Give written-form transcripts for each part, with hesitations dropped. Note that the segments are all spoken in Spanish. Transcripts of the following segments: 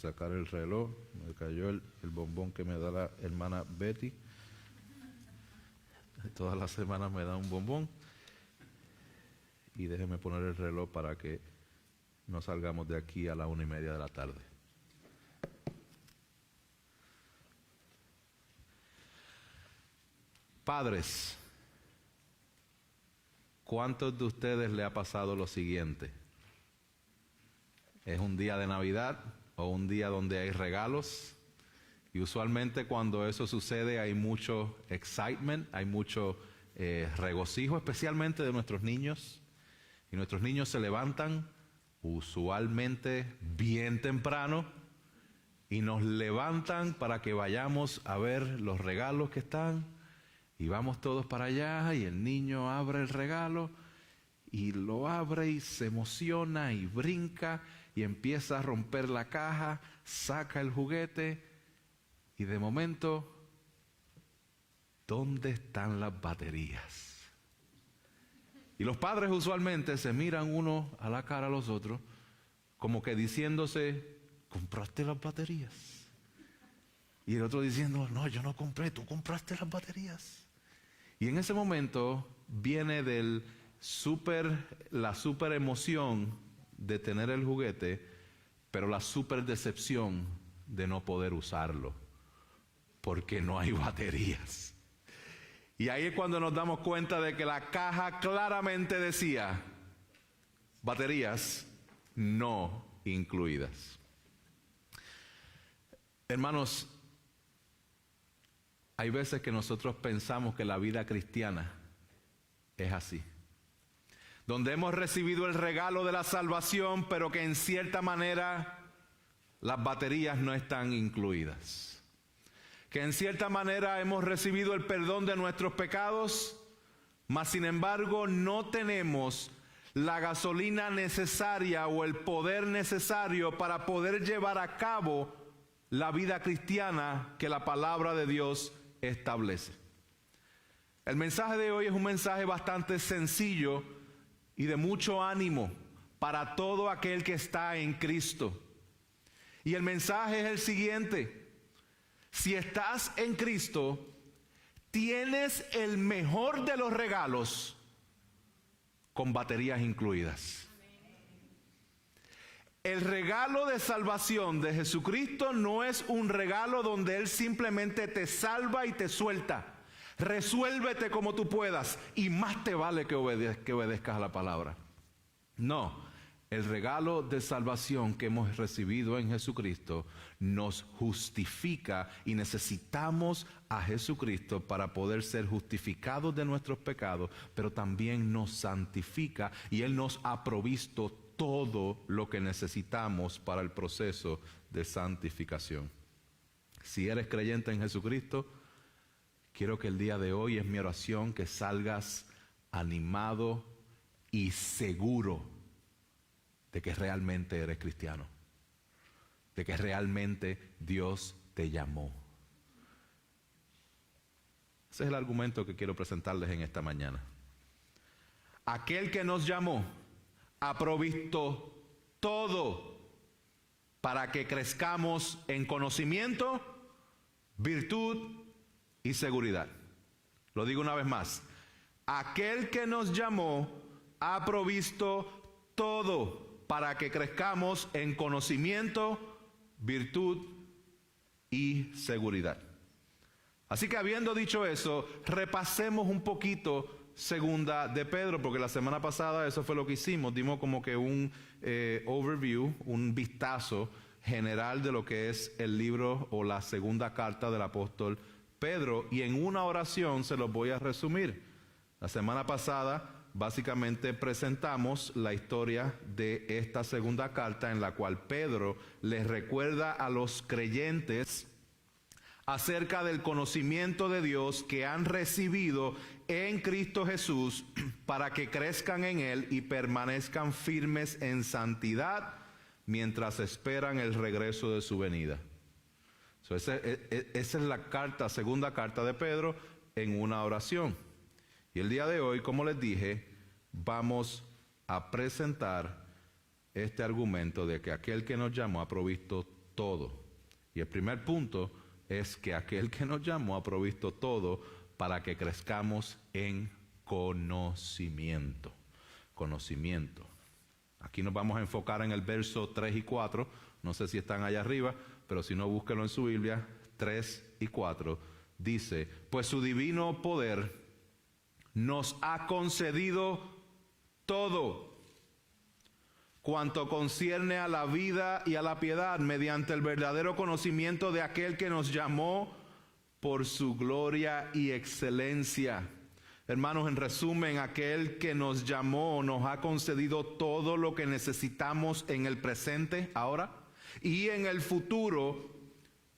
sacar el reloj. Me cayó el bombón que me da la hermana Betty. Todas las semanas me da un bombón. Y déjeme poner el reloj para que no salgamos de aquí a la 1:30 de la tarde. Padres, ¿cuántos de ustedes le ha pasado lo siguiente? Es un día de Navidad o un día donde hay regalos, y usualmente cuando eso sucede hay mucho excitement, hay mucho regocijo, especialmente de nuestros niños, y nuestros niños se levantan usualmente bien temprano y nos levantan para que vayamos a ver los regalos que están, y vamos todos para allá y el niño abre el regalo y lo abre y se emociona y brinca y empieza a romper la caja, saca el juguete y de momento, ¿dónde están las baterías? Y los padres usualmente se miran uno a la cara a los otros como que diciéndose, ¿compraste las baterías? Y el otro diciendo, no, yo no compré, tú compraste las baterías. Y en ese momento viene la super emoción de tener el juguete, pero la super decepción de no poder usarlo, porque no hay baterías. Y ahí es cuando nos damos cuenta de que la caja claramente decía, baterías no incluidas. Hermanos, hay veces que nosotros pensamos que la vida cristiana es así, donde hemos recibido el regalo de la salvación, pero que en cierta manera las baterías no están incluidas. Que en cierta manera hemos recibido el perdón de nuestros pecados, mas sin embargo no tenemos la gasolina necesaria o el poder necesario para poder llevar a cabo la vida cristiana que la palabra de Dios establece. El mensaje de hoy es un mensaje bastante sencillo y de mucho ánimo para todo aquel que está en Cristo. Y el mensaje es el siguiente: si estás en Cristo, tienes el mejor de los regalos con baterías incluidas. El regalo de salvación de Jesucristo no es un regalo donde Él simplemente te salva y te suelta. Resuélvete como tú puedas y más te vale que obedezcas a la palabra. No, el regalo de salvación que hemos recibido en Jesucristo nos justifica y necesitamos a Jesucristo para poder ser justificados de nuestros pecados, pero también nos santifica y Él nos ha provisto todo lo que necesitamos para el proceso de santificación. Si eres creyente en Jesucristo, quiero que el día de hoy, es mi oración, que salgas animado y seguro de que realmente eres cristiano, de que realmente Dios te llamó. Ese es el argumento que quiero presentarles en esta mañana. Aquel que nos llamó ha provisto todo para que crezcamos en conocimiento, virtud y seguridad. Lo digo una vez más. Aquel que nos llamó ha provisto todo para que crezcamos en conocimiento, virtud y seguridad. Así que habiendo dicho eso, repasemos un poquito Segunda de Pedro, porque la semana pasada eso fue lo que hicimos. Dimos como que un overview, un vistazo general de lo que es el libro o la segunda carta del apóstol Pedro, y en una oración se los voy a resumir. La semana pasada básicamente presentamos la historia de esta segunda carta en la cual Pedro les recuerda a los creyentes acerca del conocimiento de Dios que han recibido en Cristo Jesús para que crezcan en Él y permanezcan firmes en santidad mientras esperan el regreso de su venida. Esa es la carta, segunda carta de Pedro en una oración. Y el día de hoy, como les dije, vamos a presentar este argumento de que aquel que nos llamó ha provisto todo. Y el primer punto es que aquel que nos llamó ha provisto todo para que crezcamos en conocimiento. Conocimiento. Aquí nos vamos a enfocar en el verso 3 y 4. No sé si están allá arriba, pero si no, búsquenlo en su Biblia. 3 y 4 dice: pues su divino poder nos ha concedido todo cuanto concierne a la vida y a la piedad, mediante el verdadero conocimiento de aquel que nos llamó por su gloria y excelencia. Hermanos, en resumen, aquel que nos llamó nos ha concedido todo lo que necesitamos en el presente, ahora, y en el futuro,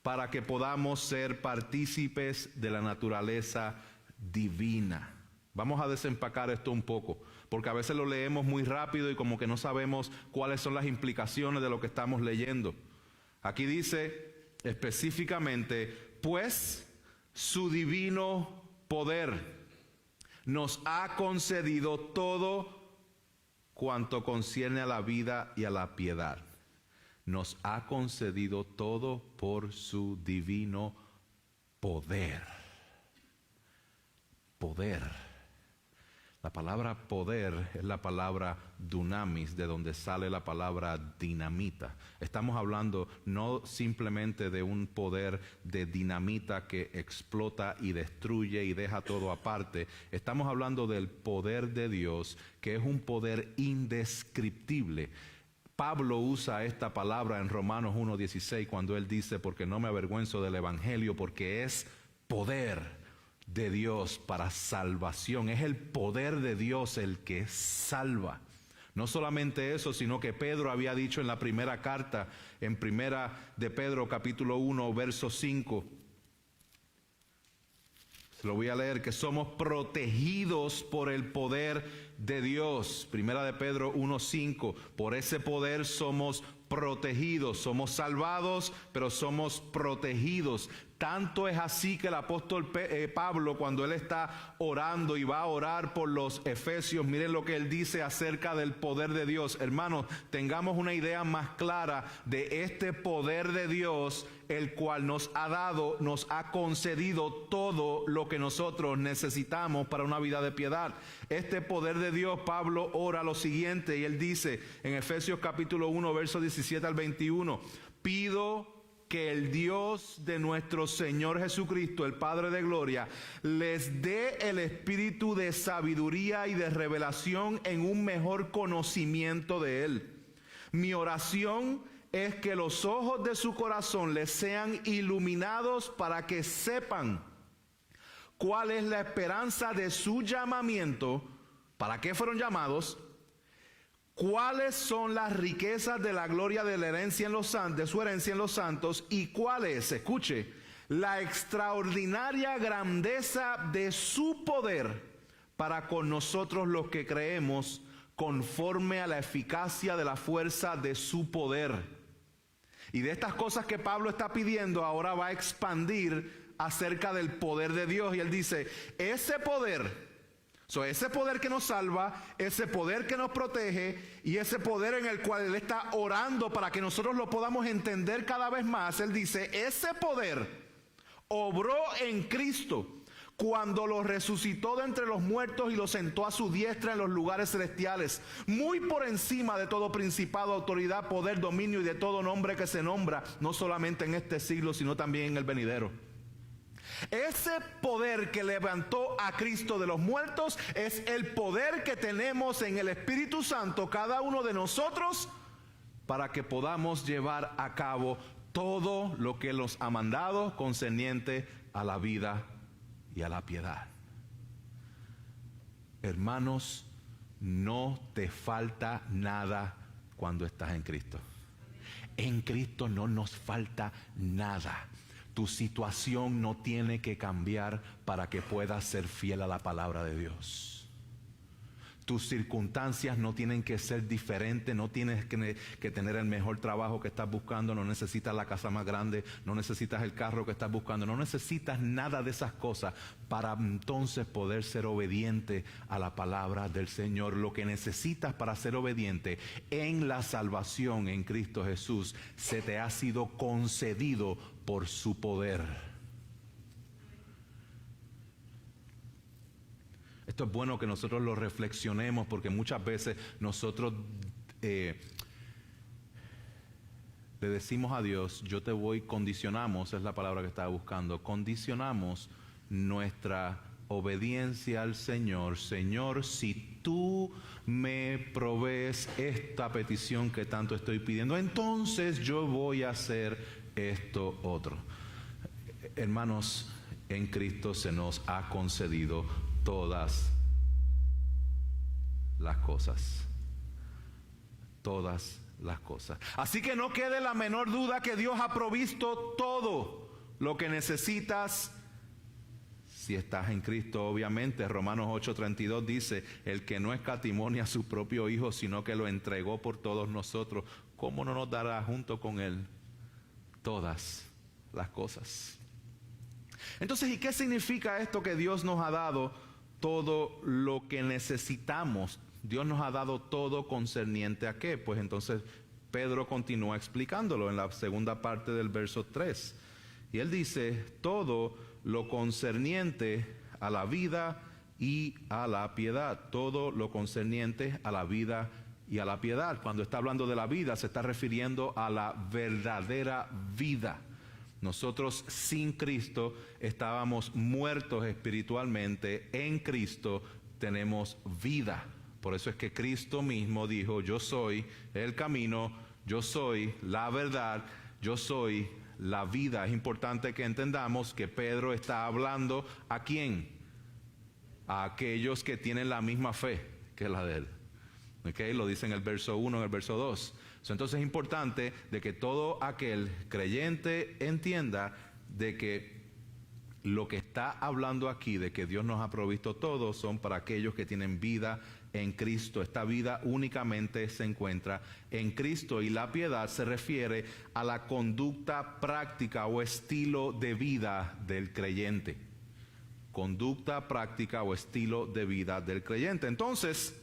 para que podamos ser partícipes de la naturaleza divina. Vamos a desempacar esto un poco, porque a veces lo leemos muy rápido y como que no sabemos cuáles son las implicaciones de lo que estamos leyendo. Aquí dice específicamente: pues su divino poder nos ha concedido todo cuanto concierne a la vida y a la piedad. Nos ha concedido todo por su divino poder. Poder. La palabra poder es la palabra dunamis, de donde sale la palabra dinamita. Estamos hablando no simplemente de un poder de dinamita que explota y destruye y deja todo aparte. Estamos hablando del poder de Dios, que es un poder indescriptible. Pablo usa esta palabra en Romanos 1:16 cuando él dice: porque no me avergüenzo del evangelio, porque es poder de Dios para salvación. Es el poder de Dios el que salva. No solamente eso, sino que Pedro había dicho en la primera carta, en primera de Pedro capítulo 1 verso 5, se lo voy a leer, que somos protegidos por el poder de Dios. Primera de Pedro 1:5, por ese poder somos protegidos, somos salvados, pero somos protegidos. Tanto es así que el apóstol Pablo, cuando él está orando y va a orar por los efesios, miren lo que él dice acerca del poder de Dios. Hermanos, tengamos una idea más clara de este poder de Dios, el cual nos ha dado, nos ha concedido todo lo que nosotros necesitamos para una vida de piedad. Este poder de Dios, Pablo ora lo siguiente, y él dice en Efesios capítulo 1, versos 17 al 21, pido que el Dios de nuestro Señor Jesucristo, el Padre de gloria, les dé el espíritu de sabiduría y de revelación en un mejor conocimiento de Él. Mi oración es que los ojos de su corazón les sean iluminados para que sepan cuál es la esperanza de su llamamiento, para qué fueron llamados, cuáles son las riquezas de la gloria de la herencia en los santos, de su herencia en los santos, y cuál es, escuche, la extraordinaria grandeza de su poder para con nosotros los que creemos, conforme a la eficacia de la fuerza de su poder. Y de estas cosas que Pablo está pidiendo, ahora va a expandir acerca del poder de Dios. Y él dice, ese poder que nos salva, ese poder que nos protege y ese poder en el cual Él está orando para que nosotros lo podamos entender cada vez más. Él dice, ese poder obró en Cristo cuando lo resucitó de entre los muertos y lo sentó a su diestra en los lugares celestiales, muy por encima de todo principado, autoridad, poder, dominio y de todo nombre que se nombra, no solamente en este siglo, sino también en el venidero. Ese poder que levantó a Cristo de los muertos es el poder que tenemos en el Espíritu Santo, cada uno de nosotros, para que podamos llevar a cabo todo lo que Él nos ha mandado concerniente a la vida y a la piedad. Hermanos, no te falta nada cuando estás en Cristo. En Cristo no nos falta nada. Tu situación no tiene que cambiar para que puedas ser fiel a la palabra de Dios. Tus circunstancias no tienen que ser diferentes, no tienes que tener el mejor trabajo que estás buscando, no necesitas la casa más grande, no necesitas el carro que estás buscando, no necesitas nada de esas cosas para entonces poder ser obediente a la palabra del Señor. Lo que necesitas para ser obediente en la salvación en Cristo Jesús se te ha sido concedido por su poder. Esto es bueno que nosotros lo reflexionemos, porque muchas veces nosotros le decimos a Dios, yo te voy, condicionamos, es la palabra que estaba buscando, condicionamos nuestra obediencia al Señor. Señor, si tú me provees esta petición que tanto estoy pidiendo, entonces yo voy a hacer esto otro. Hermanos, en Cristo se nos ha concedido todas las cosas. Todas las cosas. Así que no quede la menor duda que Dios ha provisto todo lo que necesitas si estás en Cristo, obviamente. Romanos 8:32 dice, el que no escatimó a su propio Hijo, sino que lo entregó por todos nosotros, ¿cómo no nos dará junto con Él todas las cosas? Entonces, ¿y qué significa esto que Dios nos ha dado todo lo que necesitamos? Dios nos ha dado todo concerniente a qué. Pues entonces Pedro continúa explicándolo en la segunda parte del verso 3. Y él dice, todo lo concerniente a la vida y a la piedad. Todo lo concerniente a la vida y a la piedad. Cuando está hablando de la vida, se está refiriendo a la verdadera vida. Nosotros sin Cristo estábamos muertos espiritualmente. En Cristo tenemos vida. Por eso es que Cristo mismo dijo, yo soy el camino, yo soy la verdad, yo soy la vida. Es importante que entendamos que Pedro está hablando ¿a quién? A aquellos que tienen la misma fe que la de él. ¿Okay? Lo dice en el verso 1, en el verso 2. Entonces es importante de que todo aquel creyente entienda de que lo que está hablando aquí, de que Dios nos ha provisto todo, son para aquellos que tienen vida en Cristo. Esta vida únicamente se encuentra en Cristo, y la piedad se refiere a la conducta práctica o estilo de vida del creyente. Conducta práctica o estilo de vida del creyente. Entonces,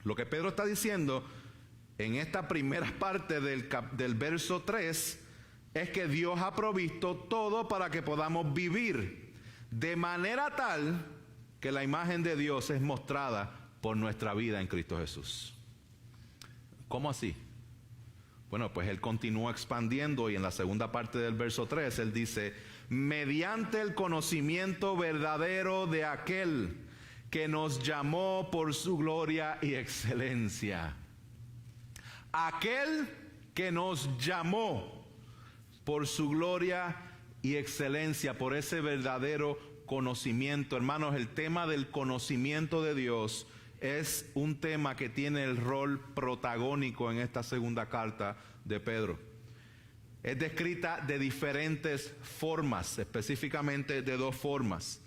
lo que Pedro está diciendo en esta primera parte del verso 3 es que Dios ha provisto todo para que podamos vivir de manera tal que la imagen de Dios es mostrada por nuestra vida en Cristo Jesús. ¿Cómo así? Bueno, pues él continúa expandiendo, y en la segunda parte del verso 3 él dice, mediante el conocimiento verdadero de aquel que nos llamó por su gloria y excelencia. Aquel que nos llamó por su gloria y excelencia, por ese verdadero conocimiento. Hermanos, el tema del conocimiento de Dios es un tema que tiene el rol protagónico en esta segunda carta de Pedro. Es descrita de diferentes formas, específicamente de dos formas.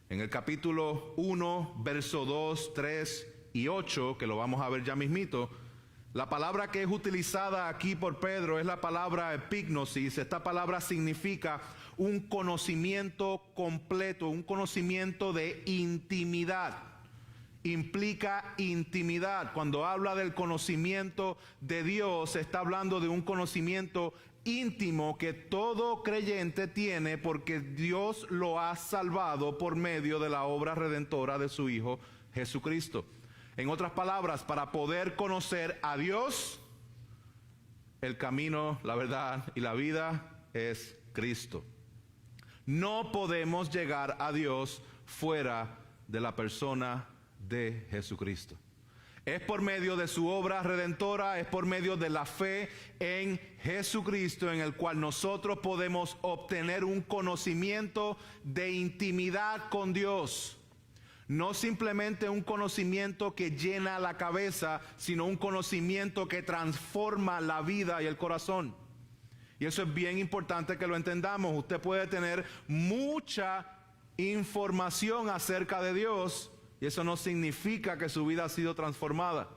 En el capítulo 1, verso 2, 3 y 8, que lo vamos a ver ya mismito, la palabra que es utilizada aquí por Pedro es la palabra epignosis. Esta palabra significa un conocimiento completo, un conocimiento de intimidad. Implica intimidad. Cuando habla del conocimiento de Dios, está hablando de un conocimiento íntimo que todo creyente tiene, porque Dios lo ha salvado por medio de la obra redentora de su Hijo Jesucristo. En otras palabras, para poder conocer a Dios, el camino, la verdad y la vida es Cristo. No podemos llegar a Dios fuera de la persona de Jesucristo. Es por medio de su obra redentora, es por medio de la fe en Jesucristo, en el cual nosotros podemos obtener un conocimiento de intimidad con Dios. No simplemente un conocimiento que llena la cabeza, sino un conocimiento que transforma la vida y el corazón. Y eso es bien importante que lo entendamos. Usted puede tener mucha información acerca de Dios, y eso no significa que su vida ha sido transformada.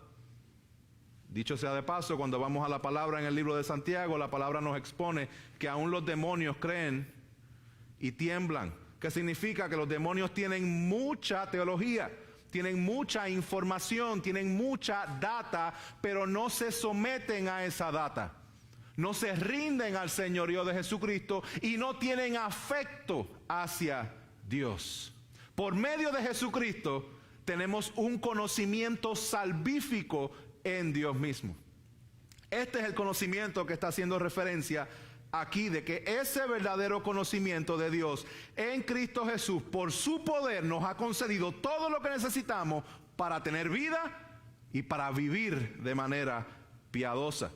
Dicho sea de paso, cuando vamos a la palabra en el libro de Santiago, la palabra nos expone que aún los demonios creen y tiemblan. ¿Qué significa? Que los demonios tienen mucha teología, tienen mucha información, tienen mucha data, pero no se someten a esa data. No se rinden al señorío de Jesucristo y no tienen afecto hacia Dios. Por medio de Jesucristo tenemos un conocimiento salvífico en Dios mismo. Este es el conocimiento que está haciendo referencia aquí, de que ese verdadero conocimiento de Dios en Cristo Jesús, por su poder, nos ha concedido todo lo que necesitamos para tener vida y para vivir de manera piadosa.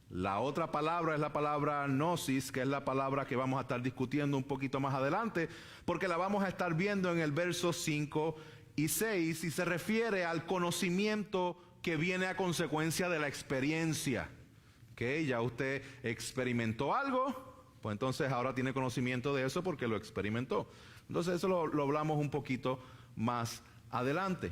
La otra palabra es la palabra gnosis, que es la palabra que vamos a estar discutiendo un poquito más adelante, porque la vamos a estar viendo en el verso 5 y 6, y se refiere al conocimiento que viene a consecuencia de la experiencia. Que ya usted experimentó algo, pues entonces ahora tiene conocimiento de eso porque lo experimentó. Entonces eso lo hablamos un poquito más adelante.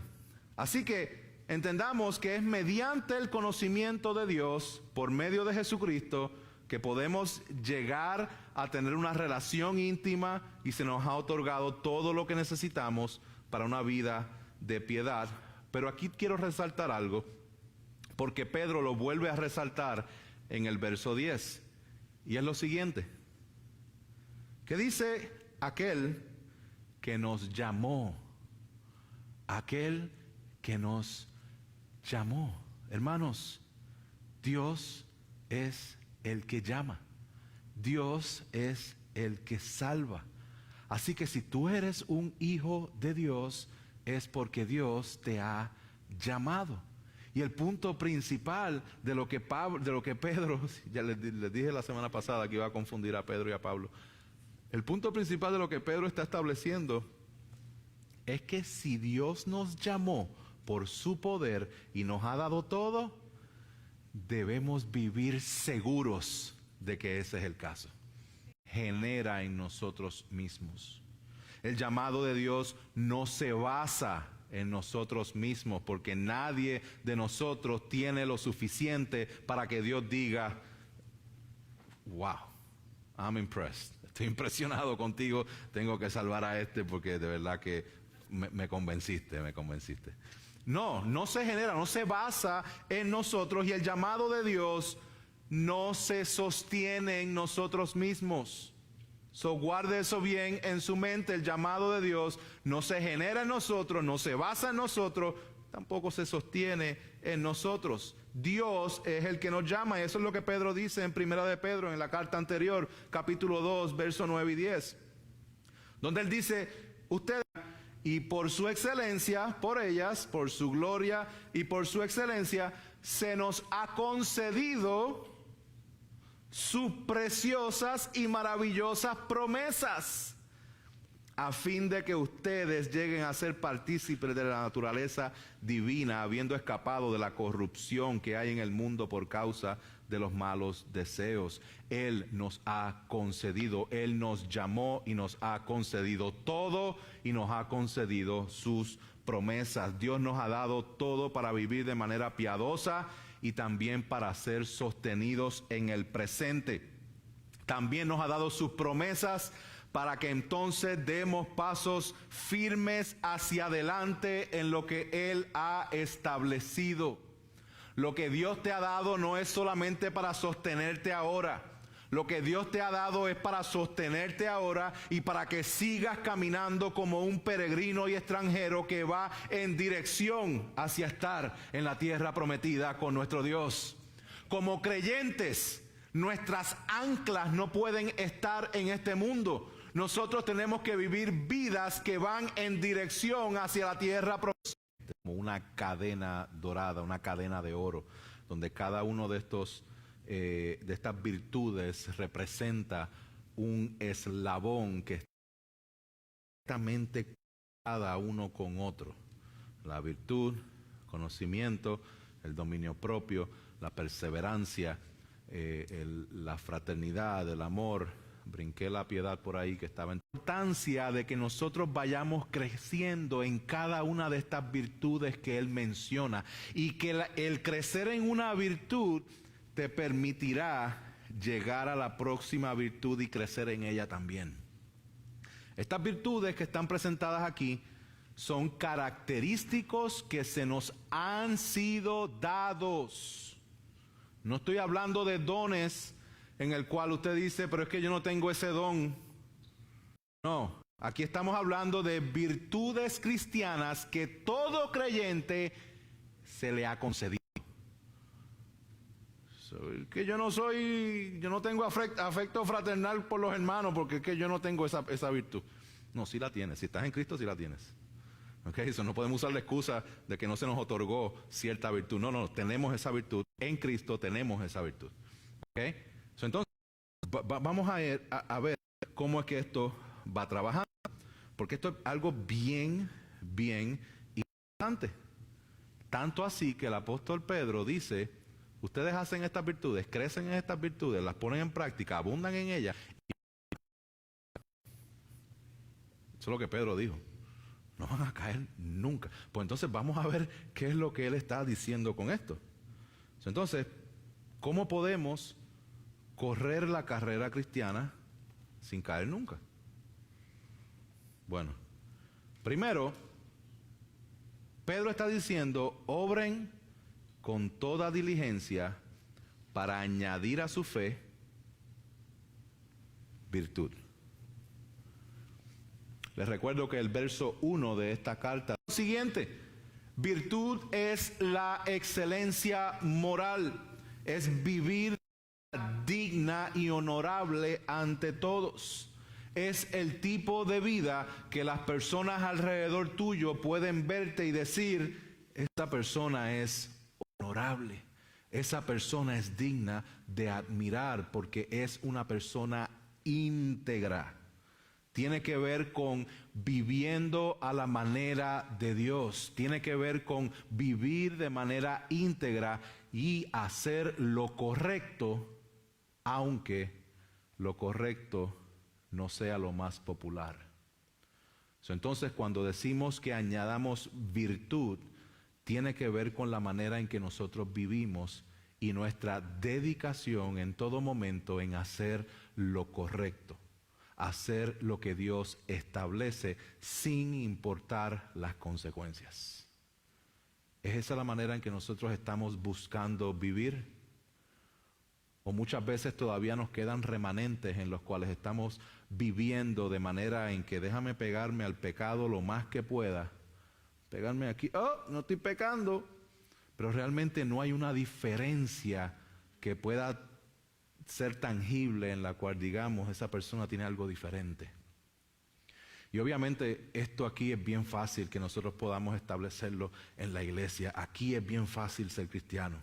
Así que entendamos que es mediante el conocimiento de Dios, por medio de Jesucristo, que podemos llegar a tener una relación íntima y se nos ha otorgado todo lo que necesitamos para una vida de piedad. Pero aquí quiero resaltar algo, porque Pedro lo vuelve a resaltar en el verso 10, y es lo siguiente, que dice: aquel que nos llamó, aquel que nos llamó. Hermanos, Dios es el que llama, Dios es el que salva. Así que si tú eres un hijo de Dios, es porque Dios te ha llamado. Y el punto principal de lo que Pedro, ya les dije la semana pasada que iba a confundir a Pedro y a Pablo, el punto principal de lo que Pedro está estableciendo es que si Dios nos llamó por su poder y nos ha dado todo, debemos vivir seguros de que ese es el caso. Genera en nosotros mismos. El llamado de Dios no se basa en nosotros mismos, porque nadie de nosotros tiene lo suficiente para que Dios diga: wow, I'm impressed, estoy impresionado contigo, tengo que salvar a este porque de verdad que me convenciste. No se genera, no se basa en nosotros, y el llamado de Dios no se sostiene en nosotros mismos. Guarde eso bien en su mente. El llamado de Dios no se genera en nosotros, no se basa en nosotros, tampoco se sostiene en nosotros. Dios es el que nos llama, y eso es lo que Pedro dice en Primera de Pedro, en la carta anterior, capítulo 2, versos 9 y 10, donde él dice: ustedes, y por su excelencia, por ellas, por su gloria y por su excelencia, se nos ha concedido sus preciosas y maravillosas promesas, a fin de que ustedes lleguen a ser partícipes de la naturaleza divina, habiendo escapado de la corrupción que hay en el mundo por causa de los malos deseos. Él nos ha concedido, Él nos llamó y nos ha concedido todo, y nos ha concedido sus promesas. Dios nos ha dado todo para vivir de manera piadosa y también para ser sostenidos en el presente. También nos ha dado sus promesas para que entonces demos pasos firmes hacia adelante en lo que Él ha establecido. Lo que Dios te ha dado no es solamente para sostenerte ahora. Lo que Dios te ha dado es para sostenerte ahora y para que sigas caminando como un peregrino y extranjero que va en dirección hacia estar en la tierra prometida con nuestro Dios. Como creyentes, nuestras anclas no pueden estar en este mundo. Nosotros tenemos que vivir vidas que van en dirección hacia la tierra prometida. Como una cadena dorada, una cadena de oro, donde cada uno de estas virtudes representa un eslabón que está directamente cada uno con otro. La virtud, conocimiento, el dominio propio, la perseverancia, la fraternidad, el amor, brinqué la piedad por ahí que estaba. La importancia de que nosotros vayamos creciendo en cada una de estas virtudes que él menciona, y que el crecer en una virtud te permitirá llegar a la próxima virtud y crecer en ella también. Estas virtudes que están presentadas aquí son característicos que se nos han sido dados. No estoy hablando de dones en el cual usted dice, pero es que yo no tengo ese don. No, aquí estamos hablando de virtudes cristianas que todo creyente se le ha concedido. Que yo no tengo afecto fraternal por los hermanos porque es que yo no tengo esa virtud. No, sí la tienes. Si estás en Cristo, sí la tienes. Okay, eso no podemos usar la excusa de que no se nos otorgó cierta virtud. No, tenemos esa virtud. En Cristo tenemos esa virtud. Okay? Entonces, vamos a ver cómo es que esto va trabajando. Porque esto es algo bien importante. Tanto así que el apóstol Pedro dice, ustedes hacen estas virtudes, crecen en estas virtudes, las ponen en práctica, abundan en ellas. Eso es lo que Pedro dijo. No van a caer nunca. Pues entonces vamos a ver qué es lo que él está diciendo con esto. Entonces, ¿cómo podemos correr la carrera cristiana sin caer nunca? Bueno, primero, Pedro está diciendo, obren con toda diligencia para añadir a su fe virtud. Les recuerdo que el verso 1 de esta carta es lo siguiente: virtud es la excelencia moral, es vivir digna y honorable ante todos. Es el tipo de vida que las personas alrededor tuyo pueden verte y decir, esta persona es honorable, esa persona es digna de admirar porque es una persona íntegra. Tiene que ver con viviendo a la manera de Dios. Tiene que ver con vivir de manera íntegra y hacer lo correcto, aunque lo correcto no sea lo más popular. Entonces, cuando decimos que añadamos virtud, tiene que ver con la manera en que nosotros vivimos y nuestra dedicación en todo momento en hacer lo correcto. Hacer lo que Dios establece sin importar las consecuencias. ¿Es esa la manera en que nosotros estamos buscando vivir? ¿O muchas veces todavía nos quedan remanentes en los cuales estamos viviendo de manera en que déjame pegarme al pecado lo más que pueda? Pegarme aquí, no estoy pecando, pero realmente no hay una diferencia que pueda ser tangible en la cual digamos esa persona tiene algo diferente. Y obviamente esto aquí es bien fácil que nosotros podamos establecerlo en la iglesia. Aquí es bien fácil ser cristiano.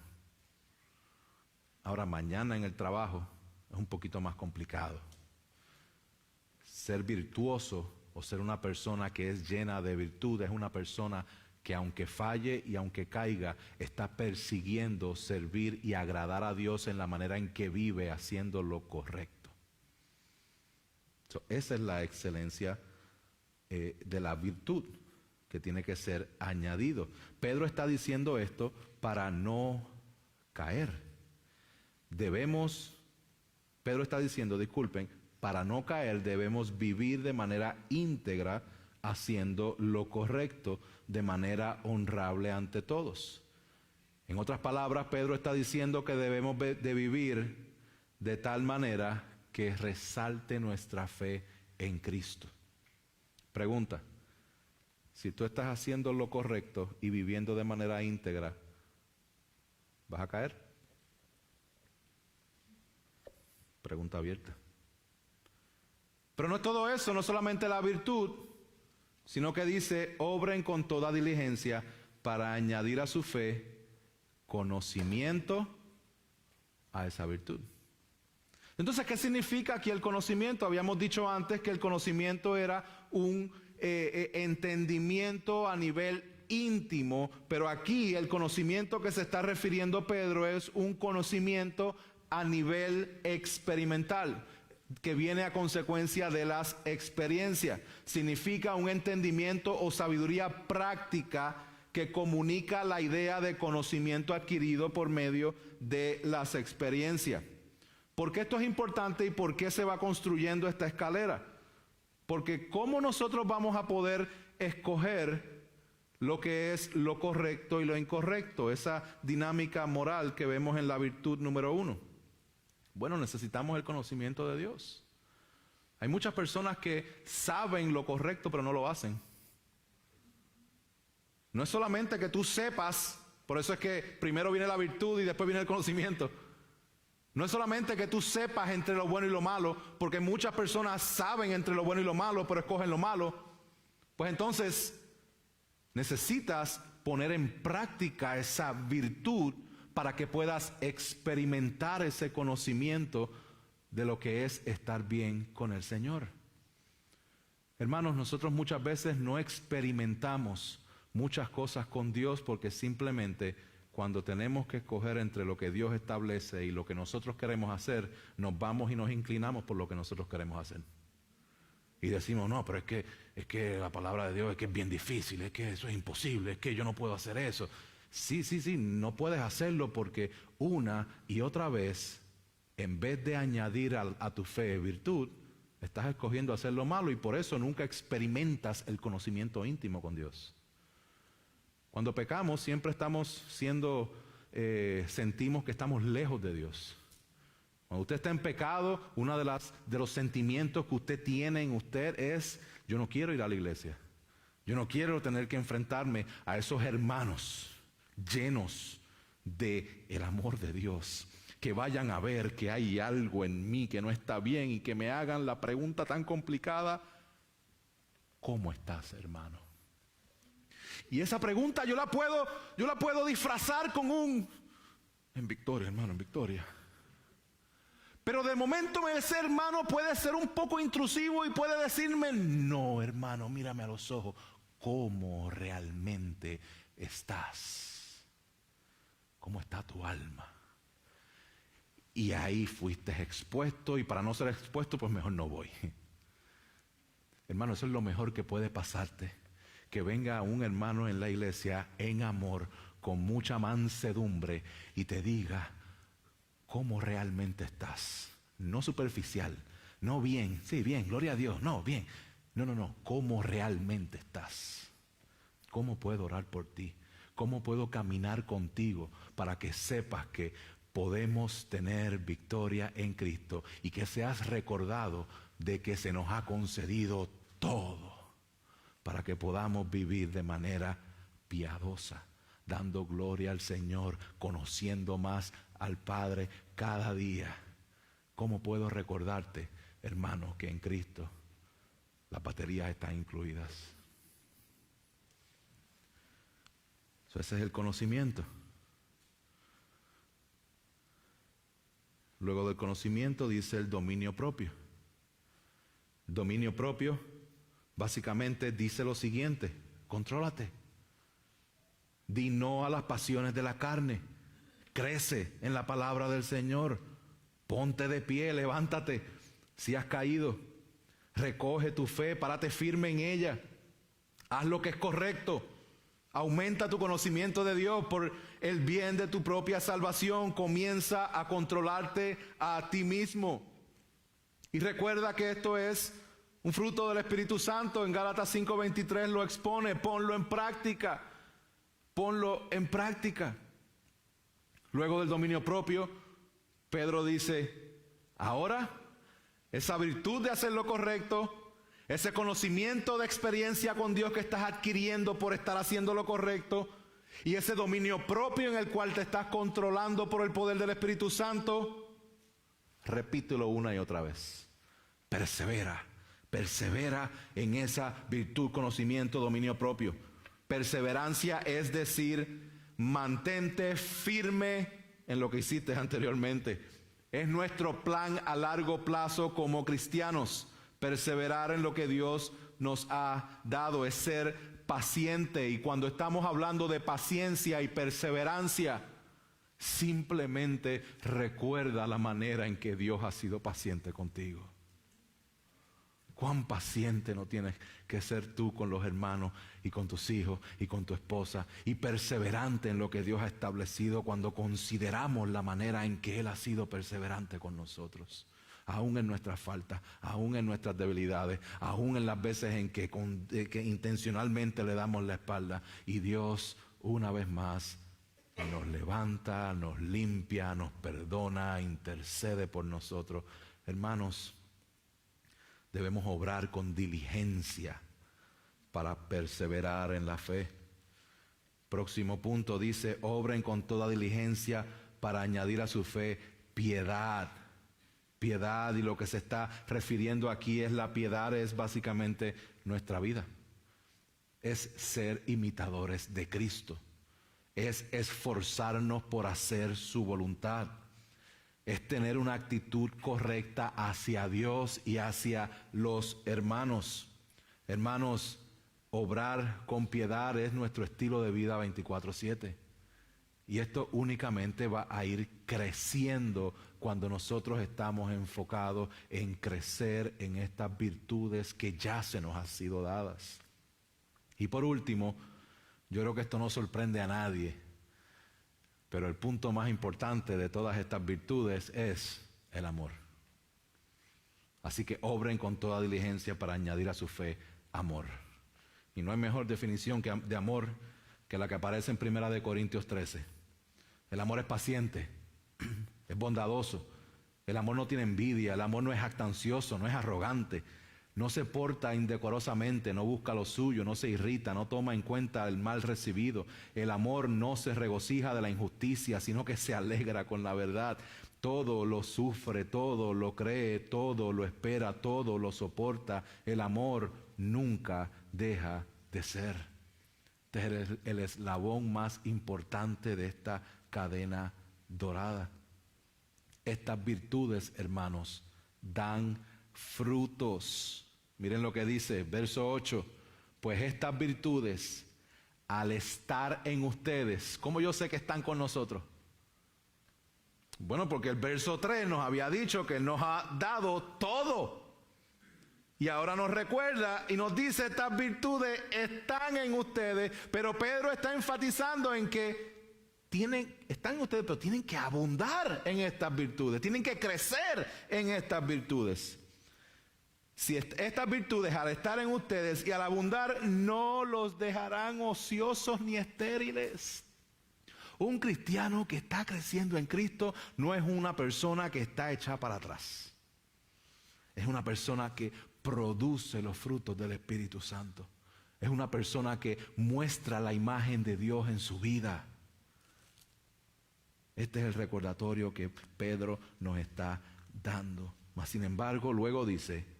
Ahora mañana en el trabajo es un poquito más complicado. Ser virtuoso o ser una persona que es llena de virtud es una persona que aunque falle y aunque caiga, está persiguiendo servir y agradar a Dios en la manera en que vive, haciendo lo correcto. Esa es la excelencia de la virtud que tiene que ser añadido. Pedro está diciendo esto para no caer. Pedro está diciendo, para no caer debemos vivir de manera íntegra, haciendo lo correcto de manera honrable ante todos. En otras palabras, Pedro está diciendo que debemos de vivir de tal manera que resalte nuestra fe en Cristo. Pregunta: si tú estás haciendo lo correcto y viviendo de manera íntegra, ¿vas a caer? Pregunta abierta. Pero no es todo eso, no solamente la virtud, sino que dice, obren con toda diligencia para añadir a su fe conocimiento a esa virtud. Entonces, ¿qué significa aquí el conocimiento? Habíamos dicho antes que el conocimiento era un entendimiento a nivel íntimo, pero aquí el conocimiento que se está refiriendo Pedro es un conocimiento a nivel experimental. que viene a consecuencia de las experiencias. Significa un entendimiento o sabiduría práctica que comunica la idea de conocimiento adquirido por medio de las experiencias. ¿Por qué esto es importante y por qué se va construyendo esta escalera? Porque ¿cómo nosotros vamos a poder escoger lo que es lo correcto y lo incorrecto? Esa dinámica moral que vemos en la virtud número 1. Bueno, necesitamos el conocimiento de Dios. Hay muchas personas que saben lo correcto pero no lo hacen. No es solamente que tú sepas, por eso es que primero viene la virtud y después viene el conocimiento. No es solamente que tú sepas entre lo bueno y lo malo, porque muchas personas saben entre lo bueno y lo malo, pero escogen lo malo. Pues entonces necesitas poner en práctica esa virtud para que puedas experimentar ese conocimiento de lo que es estar bien con el Señor. Hermanos, nosotros muchas veces no experimentamos muchas cosas con Dios porque simplemente cuando tenemos que escoger entre lo que Dios establece y lo que nosotros queremos hacer, nos vamos y nos inclinamos por lo que nosotros queremos hacer. Y decimos, no, pero es que la palabra de Dios es que es bien difícil, es que eso es imposible, es que yo no puedo hacer eso. Sí, no puedes hacerlo porque una y otra vez, en vez de añadir a tu fe virtud, estás escogiendo hacer lo malo y por eso nunca experimentas el conocimiento íntimo con Dios. Cuando pecamos siempre estamos sentimos que estamos lejos de Dios. Cuando usted está en pecado, uno de los sentimientos que usted tiene en usted es, yo no quiero ir a la iglesia. Yo no quiero tener que enfrentarme a esos hermanos llenos de el amor de Dios, que vayan a ver que hay algo en mí que no está bien y que me hagan la pregunta tan complicada, ¿cómo estás, hermano? Y esa pregunta yo la puedo disfrazar con en victoria, hermano, en victoria. Pero de momento ese hermano puede ser un poco intrusivo y puede decirme, no, hermano, mírame a los ojos, ¿cómo realmente estás? ¿Cómo está tu alma? Y ahí fuiste expuesto y para no ser expuesto, pues mejor no voy. Hermano, eso es lo mejor que puede pasarte. Que venga un hermano en la iglesia en amor, con mucha mansedumbre y te diga cómo realmente estás. No superficial, no bien, sí, bien, gloria a Dios, no, bien. No, cómo realmente estás. ¿Cómo puedo orar por ti? ¿Cómo puedo caminar contigo para que sepas que podemos tener victoria en Cristo y que seas recordado de que se nos ha concedido todo? Para que podamos vivir de manera piadosa, dando gloria al Señor, conociendo más al Padre cada día. ¿Cómo puedo recordarte, hermano, que en Cristo las baterías están incluidas? Ese es el conocimiento. Luego del conocimiento dice el dominio propio. El dominio propio básicamente dice lo siguiente: contrólate. Di no a las pasiones de la carne. Crece en la palabra del Señor. Ponte de pie, levántate. Si has caído, recoge tu fe, párate firme en ella. Haz lo que es correcto. Aumenta tu conocimiento de Dios por el bien de tu propia salvación. Comienza a controlarte a ti mismo. Y recuerda que esto es un fruto del Espíritu Santo. En Gálatas 5:23 lo expone. Ponlo en práctica. Ponlo en práctica. Luego del dominio propio, Pedro dice, ahora, esa virtud de hacer lo correcto, ese conocimiento de experiencia con Dios que estás adquiriendo por estar haciendo lo correcto, y ese dominio propio en el cual te estás controlando por el poder del Espíritu Santo, repítelo una y otra vez. Persevera en esa virtud, conocimiento, dominio propio. Perseverancia es decir, mantente firme en lo que hiciste anteriormente. Es nuestro plan a largo plazo como cristianos. Perseverar en lo que Dios nos ha dado, es ser paciente. Y cuando estamos hablando de paciencia y perseverancia, simplemente recuerda la manera en que Dios ha sido paciente contigo. Cuán paciente no tienes que ser tú con los hermanos y con tus hijos y con tu esposa, y perseverante en lo que Dios ha establecido cuando consideramos la manera en que Él ha sido perseverante con nosotros. Aún en nuestras faltas, aún en nuestras debilidades, aún en las veces en que intencionalmente le damos la espalda, y Dios una vez más nos levanta, nos limpia, nos perdona, intercede por nosotros. Hermanos, debemos obrar con diligencia para perseverar en la fe. Próximo punto dice, obren con toda diligencia para añadir a su fe piedad. Piedad, y lo que se está refiriendo aquí es la piedad, es básicamente nuestra vida. Es ser imitadores de Cristo. Es esforzarnos por hacer su voluntad. Es tener una actitud correcta hacia Dios y hacia los hermanos. Hermanos, obrar con piedad es nuestro estilo de vida 24/7. Y esto únicamente va a ir creciendo cuando nosotros estamos enfocados en crecer en estas virtudes que ya se nos han sido dadas. Y por último, yo creo que esto no sorprende a nadie, pero el punto más importante de todas estas virtudes es el amor. Así que obren con toda diligencia para añadir a su fe amor. Y no hay mejor definición de amor que la que aparece en 1 Corintios 13. El amor es paciente, es bondadoso. El amor no tiene envidia, el amor no es jactancioso, no es arrogante. No se porta indecorosamente, no busca lo suyo, no se irrita, no toma en cuenta el mal recibido. El amor no se regocija de la injusticia, sino que se alegra con la verdad. Todo lo sufre, todo lo cree, todo lo espera, todo lo soporta. El amor nunca deja de ser. Este es el eslabón más importante de esta cadena dorada. Estas virtudes, hermanos, dan frutos. Miren lo que dice, verso 8. Pues estas virtudes, al estar en ustedes, ¿cómo yo sé que están con nosotros? Bueno, porque el verso 3 nos había dicho que nos ha dado todo. Y ahora nos recuerda y nos dice, estas virtudes están en ustedes, pero Pedro está enfatizando en que están en ustedes, pero tienen que abundar en estas virtudes, tienen que crecer en estas virtudes. Si estas virtudes al estar en ustedes y al abundar no los dejarán ociosos ni estériles. Un cristiano que está creciendo en Cristo no es una persona que está echada para atrás. Es una persona que produce los frutos del Espíritu Santo. Es una persona que muestra la imagen de Dios en su vida. Este es el recordatorio que Pedro nos está dando. Mas sin embargo, luego dice,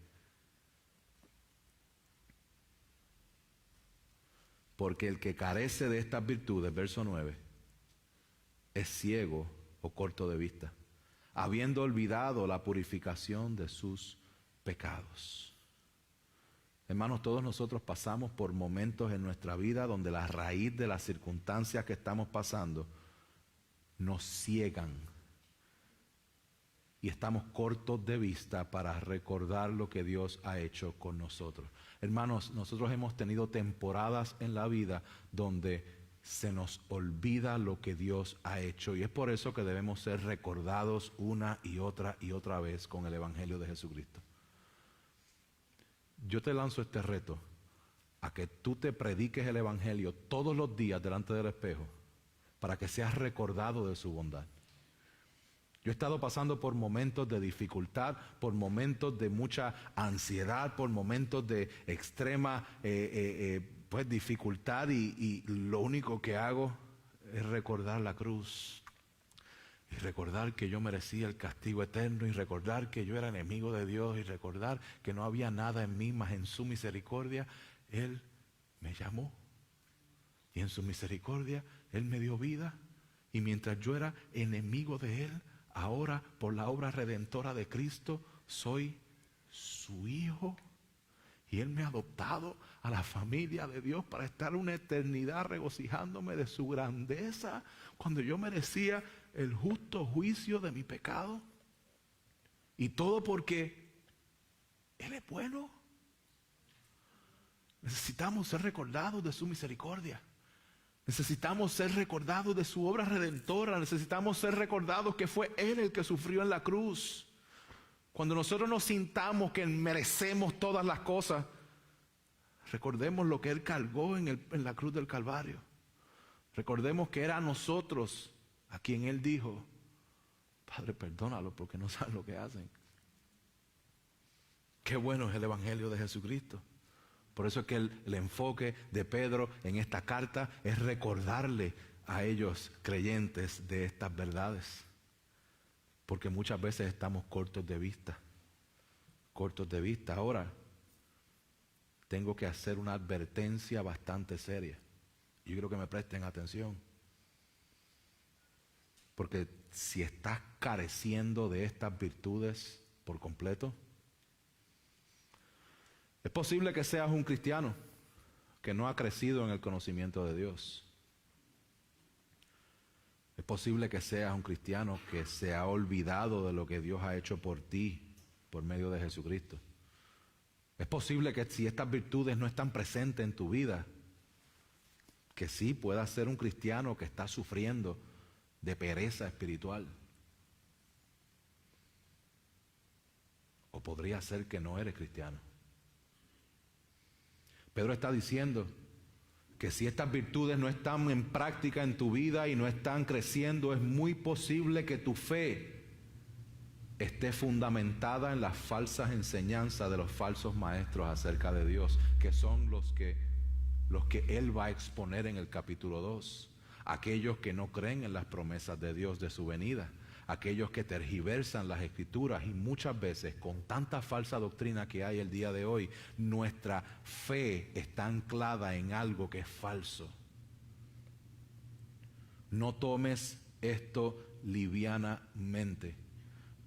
porque el que carece de estas virtudes, verso 9, es ciego o corto de vista, habiendo olvidado la purificación de sus pecados. Hermanos, todos nosotros pasamos por momentos en nuestra vida donde la raíz de las circunstancias que estamos pasando nos ciegan y estamos cortos de vista para recordar lo que Dios ha hecho con nosotros. Hermanos, nosotros hemos tenido temporadas en la vida donde se nos olvida lo que Dios ha hecho, y es por eso que debemos ser recordados una y otra vez con el Evangelio de Jesucristo. Yo te lanzo este reto a que tú te prediques el Evangelio todos los días delante del espejo para que seas recordado de su bondad. Yo he estado pasando por momentos de dificultad, por momentos de mucha ansiedad, por momentos de extrema dificultad, y lo único que hago es recordar la cruz y recordar que yo merecía el castigo eterno, y recordar que yo era enemigo de Dios, y recordar que no había nada en mí, mas en su misericordia Él me llamó, y en su misericordia Él me dio vida, y mientras yo era enemigo de Él, ahora por la obra redentora de Cristo soy su hijo, y Él me ha adoptado a la familia de Dios para estar una eternidad regocijándome de su grandeza cuando yo merecía el justo juicio de mi pecado. Y todo porque Él es bueno. Necesitamos ser recordados de su misericordia. Necesitamos ser recordados de su obra redentora. Necesitamos ser recordados que fue Él el que sufrió en la cruz. Cuando nosotros nos sintamos que merecemos todas las cosas, recordemos lo que Él cargó en la cruz del Calvario. Recordemos que era a nosotros a quien Él dijo: Padre, perdónalo porque no saben lo que hacen. Qué bueno es el Evangelio de Jesucristo. Por eso es que el enfoque de Pedro en esta carta es recordarle a ellos creyentes de estas verdades. Porque muchas veces estamos cortos de vista. Cortos de vista. Ahora, tengo que hacer una advertencia bastante seria. Yo quiero que me presten atención. Porque si estás careciendo de estas virtudes por completo, es posible que seas un cristiano que no ha crecido en el conocimiento de Dios. Es posible que seas un cristiano que se ha olvidado de lo que Dios ha hecho por ti por medio de Jesucristo. Es posible que si estas virtudes no están presentes en tu vida, que sí puedas ser un cristiano que está sufriendo de pereza espiritual. O podría ser que no eres cristiano. Pedro está diciendo que si estas virtudes no están en práctica en tu vida y no están creciendo, es muy posible que tu fe esté fundamentada en las falsas enseñanzas de los falsos maestros acerca de Dios, que son los que Él va a exponer en el capítulo 2. Aquellos que no creen en las promesas de Dios de su venida. Aquellos que tergiversan las Escrituras, y muchas veces con tanta falsa doctrina que hay el día de hoy, nuestra fe está anclada en algo que es falso. No tomes esto livianamente.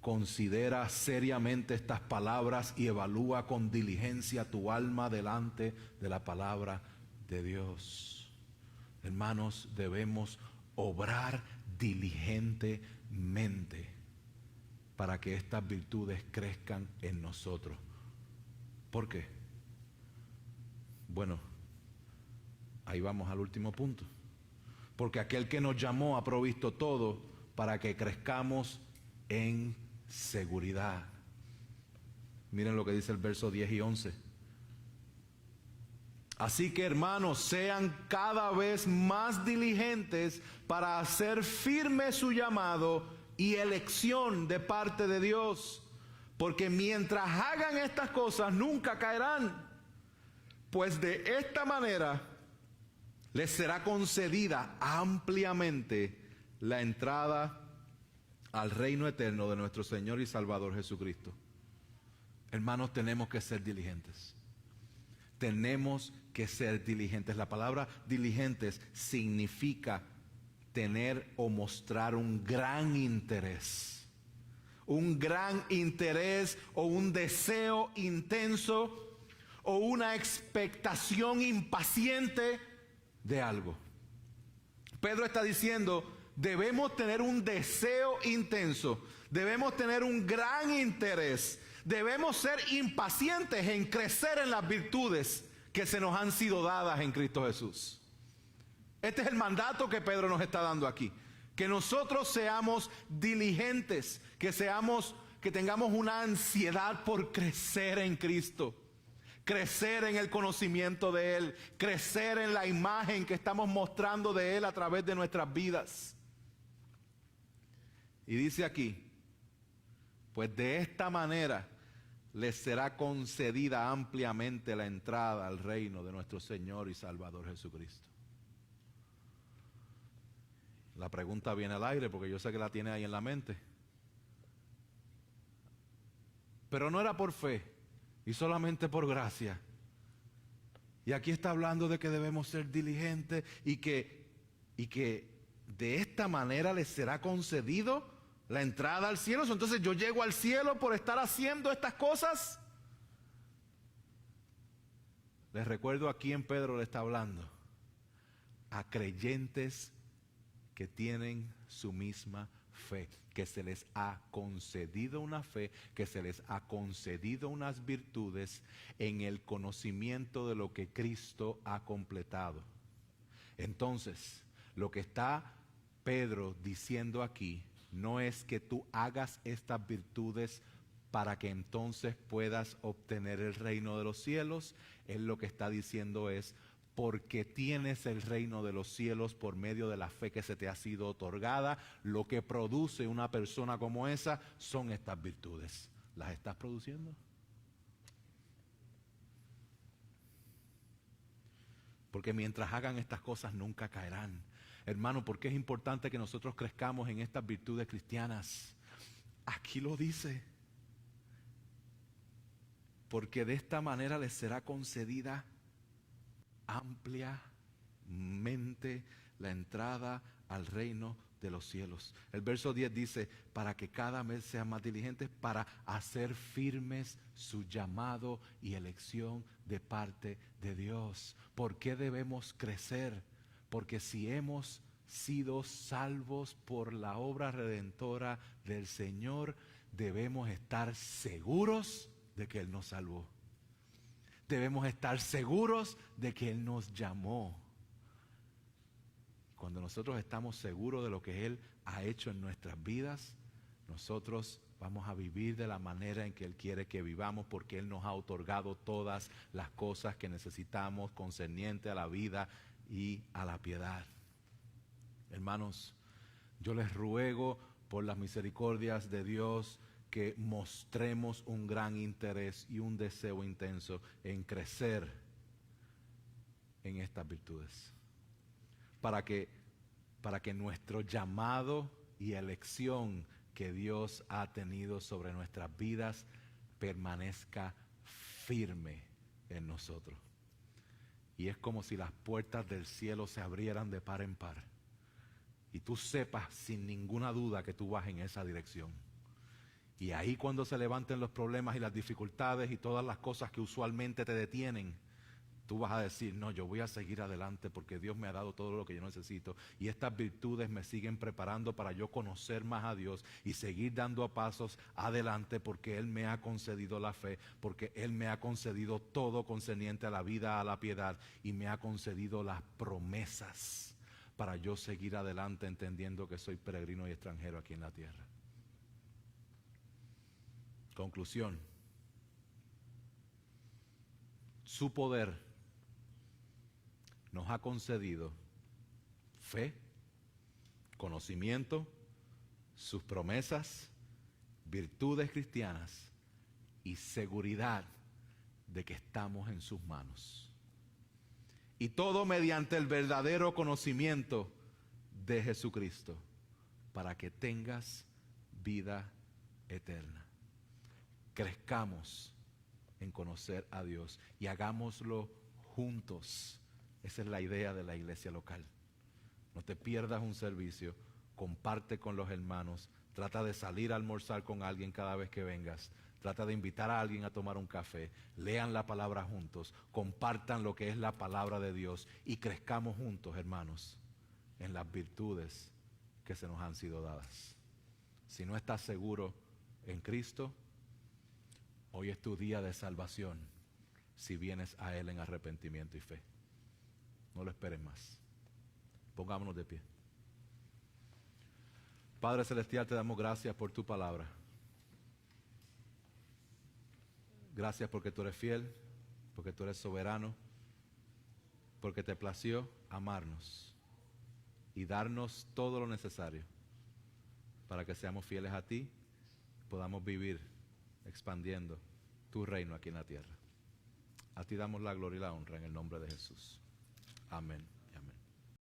Considera seriamente estas palabras y evalúa con diligencia tu alma delante de la palabra de Dios. Hermanos, debemos obrar diligentemente para que estas virtudes crezcan en nosotros. ¿Por qué? Bueno, ahí vamos al último punto. Porque aquel que nos llamó ha provisto todo para que crezcamos en seguridad. Miren lo que dice el verso 10 y 11. Así que, hermanos, sean cada vez más diligentes para hacer firme su llamado y elección de parte de Dios. Porque mientras hagan estas cosas, nunca caerán. Pues de esta manera les será concedida ampliamente la entrada al reino eterno de nuestro Señor y Salvador Jesucristo. Hermanos, tenemos que ser diligentes. Tenemos que ser diligentes. La palabra diligentes significa tener o mostrar un gran interés. Un gran interés o un deseo intenso o una expectación impaciente de algo. Pedro está diciendo, debemos tener un deseo intenso, debemos tener un gran interés, debemos ser impacientes en crecer en las virtudes que se nos han sido dadas en Cristo Jesús. Este es el mandato que Pedro nos está dando aquí. Que nosotros seamos diligentes, que tengamos una ansiedad por crecer en Cristo, crecer en el conocimiento de Él, crecer en la imagen que estamos mostrando de Él a través de nuestras vidas. Y dice aquí, pues de esta manera les será concedida ampliamente la entrada al reino de nuestro Señor y Salvador Jesucristo. La pregunta viene al aire porque yo sé que la tiene ahí en la mente. Pero no era por fe y solamente por gracia. Y aquí está hablando de que debemos ser diligentes y que de esta manera les será concedido la entrada al cielo. Entonces yo llego al cielo por estar haciendo estas cosas. Les recuerdo a quién Pedro le está hablando. A creyentes que tienen su misma fe, que se les ha concedido una fe, que se les ha concedido unas virtudes en el conocimiento de lo que Cristo ha completado. Entonces, lo que está Pedro diciendo aquí no es que tú hagas estas virtudes para que entonces puedas obtener el reino de los cielos. Él lo que está diciendo es, porque tienes el reino de los cielos por medio de la fe que se te ha sido otorgada, lo que produce una persona como esa son estas virtudes. ¿Las estás produciendo? Porque mientras hagan estas cosas nunca caerán. Hermano, ¿por qué es importante que nosotros crezcamos en estas virtudes cristianas? Aquí lo dice. Porque de esta manera les será concedida ampliamente la entrada al reino de los cielos. El verso 10 dice, para que cada vez sean más diligentes para hacer firmes su llamado y elección de parte de Dios. ¿Por qué debemos crecer? Porque si hemos sido salvos por la obra redentora del Señor, debemos estar seguros de que Él nos salvó. Debemos estar seguros de que Él nos llamó. Cuando nosotros estamos seguros de lo que Él ha hecho en nuestras vidas, nosotros vamos a vivir de la manera en que Él quiere que vivamos, porque Él nos ha otorgado todas las cosas que necesitamos concerniente a la vida y a la piedad. Hermanos, yo les ruego por las misericordias de Dios que mostremos un gran interés y un deseo intenso en crecer en estas virtudes, para que nuestro llamado y elección que Dios ha tenido sobre nuestras vidas permanezca firme en nosotros. Y es como si las puertas del cielo se abrieran de par en par y tú sepas sin ninguna duda que tú vas en esa dirección. Y ahí cuando se levanten los problemas y las dificultades y todas las cosas que usualmente te detienen, tú vas a decir, no, yo voy a seguir adelante porque Dios me ha dado todo lo que yo necesito. Y estas virtudes me siguen preparando para yo conocer más a Dios y seguir dando pasos adelante, porque Él me ha concedido la fe, porque Él me ha concedido todo concerniente a la vida, a la piedad, y me ha concedido las promesas para yo seguir adelante entendiendo que soy peregrino y extranjero aquí en la tierra. Conclusión. Su poder nos ha concedido fe, conocimiento, sus promesas, virtudes cristianas y seguridad de que estamos en sus manos. Y todo mediante el verdadero conocimiento de Jesucristo, para que tengas vida eterna. Crezcamos en conocer a Dios y hagámoslo juntos. Esa es la idea de la iglesia local. No te pierdas un servicio, comparte con los hermanos, trata de salir a almorzar con alguien cada vez que vengas, trata de invitar a alguien a tomar un café, lean la palabra juntos, compartan lo que es la palabra de Dios y crezcamos juntos, hermanos, en las virtudes que se nos han sido dadas. Si no estás seguro en Cristo, hoy es tu día de salvación si vienes a Él en arrepentimiento y fe. No lo esperes más. Pongámonos de pie. Padre Celestial, te damos gracias por tu palabra. Gracias porque tú eres fiel, porque tú eres soberano, porque te plació amarnos y darnos todo lo necesario para que seamos fieles a ti, podamos vivir expandiendo tu reino aquí en la tierra. A ti damos la gloria y la honra en el nombre de Jesús. Amén.